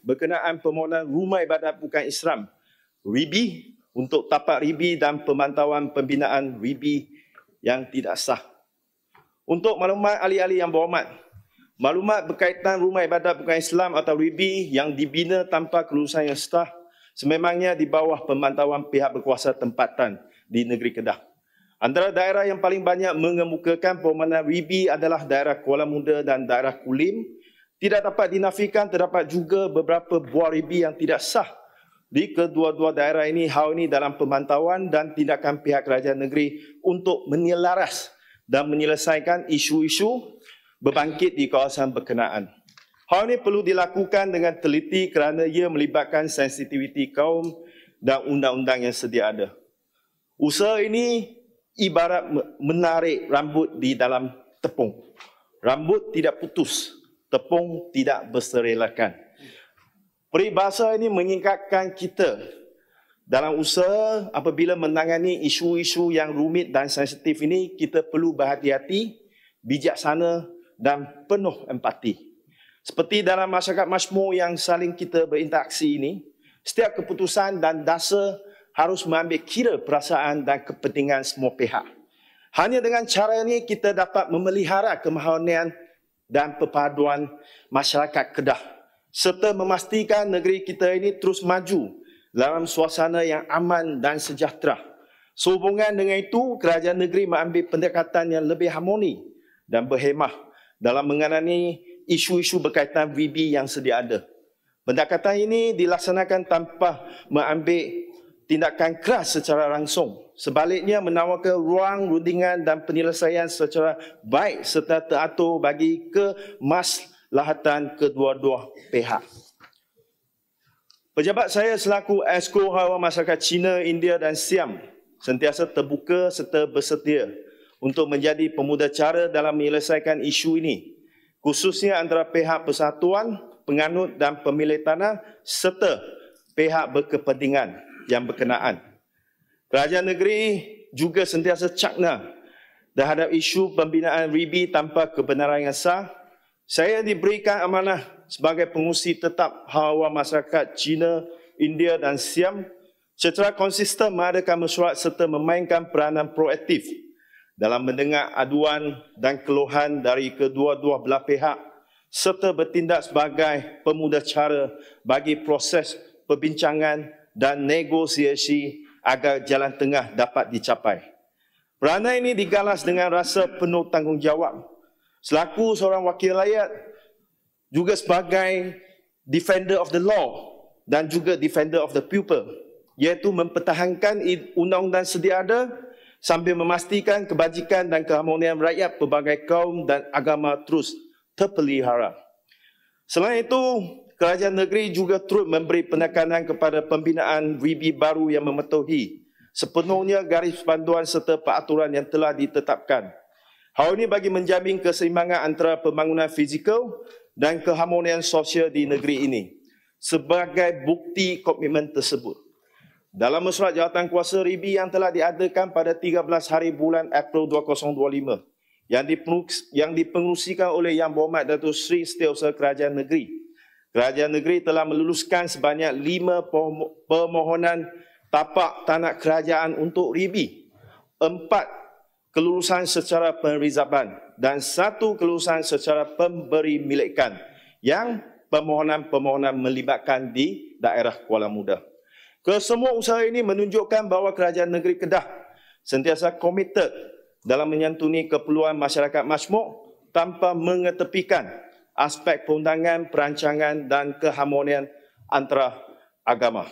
berkenaan permohonan rumah ibadat bukan Islam, RIBI, untuk tapak RIBI dan pemantauan pembinaan RIBI yang tidak sah. Untuk maklumat ahli-ahli yang berhormat, maklumat berkaitan rumah ibadat bukan Islam atau RIBI yang dibina tanpa kelulusan yang sah sememangnya di bawah pemantauan pihak berkuasa tempatan di negeri Kedah. Antara daerah yang paling banyak mengemukakan permohonan RIBI adalah daerah Kuala Muda dan daerah Kulim. Tidak dapat dinafikan terdapat juga beberapa buah RIBI yang tidak sah di kedua-dua daerah ini. Hal ini dalam pemantauan dan tindakan pihak kerajaan negeri untuk menyelaras dan menyelesaikan isu-isu berbangkit di kawasan berkenaan. Hal ini perlu dilakukan dengan teliti kerana ia melibatkan sensitiviti kaum dan undang-undang yang sedia ada. Usaha ini ibarat menarik rambut di dalam tepung. Rambut tidak putus, tepung tidak berserelakan. Peribahasa ini mengingatkan kita dalam usaha apabila menangani isu-isu yang rumit dan sensitif ini, kita perlu berhati-hati, bijaksana dan penuh empati. Seperti dalam masyarakat majmuk yang saling kita berinteraksi ini, setiap keputusan dan dasar harus mengambil kira perasaan dan kepentingan semua pihak. Hanya dengan cara ini kita dapat memelihara kemaharanian dan perpaduan masyarakat Kedah serta memastikan negeri kita ini terus maju dalam suasana yang aman dan sejahtera. Sehubungan dengan itu, kerajaan negeri mengambil pendekatan yang lebih harmoni dan berhemah dalam menangani isu-isu berkaitan RIBI yang sedia ada. Pendekatan ini dilaksanakan tanpa mengambil tindakan keras secara langsung. Sebaliknya menawarkan ruang rundingan dan penyelesaian secara baik serta teratur bagi kemaslahatan kedua-dua pihak. Pejabat saya selaku Esko Hawar Masyarakat Cina, India dan Siam sentiasa terbuka serta bersedia untuk menjadi pemudacara dalam menyelesaikan isu ini, khususnya antara pihak persatuan, penganut dan pemilik tanah serta pihak berkepentingan yang berkenaan. Kerajaan negeri juga sentiasa cakna terhadap isu pembinaan RIBI tanpa kebenaran yang sah. Saya diberikan amanah sebagai pengurusi tetap Hawar Masyarakat Cina, India dan Siam secara konsisten mengadakan mesyuarat serta memainkan peranan proaktif dalam mendengar aduan dan keluhan dari kedua-dua belah pihak serta bertindak sebagai pemudacara bagi proses perbincangan dan negosiasi agar jalan tengah dapat dicapai. Peranan ini digalas dengan rasa penuh tanggungjawab selaku seorang wakil rakyat, juga sebagai defender of the law dan juga defender of the people, iaitu mempertahankan undang-undang sedia ada sambil memastikan kebajikan dan keharmonian rakyat pelbagai kaum dan agama terus terpelihara. Selain itu, kerajaan negeri juga turut memberi penekanan kepada pembinaan RIBI baru yang mematuhi sepenuhnya garis panduan serta peraturan yang telah ditetapkan. Hal ini bagi menjamin keseimbangan antara pembangunan fizikal dan keharmonian sosial di negeri ini. Sebagai bukti komitmen tersebut, dalam mesyuarat jawatankuasa RIBI yang telah diadakan pada 13 hari bulan April 2025 yang dipengerusikan oleh Yang Berhormat Datuk Seri Setiausaha Kerajaan Negeri, Kerajaan negeri telah meluluskan sebanyak 5 permohonan tapak tanah kerajaan untuk RIBI, 4 kelulusan secara penrizaban dan 1 kelulusan secara pemberi milikan yang permohonan-permohonan melibatkan di daerah Kuala Muda. Kesemua usaha ini menunjukkan bahawa kerajaan negeri Kedah sentiasa komited dalam menyantuni keperluan masyarakat majmuk tanpa mengetepikan aspek perundangan, perancangan dan keharmonian antara agama.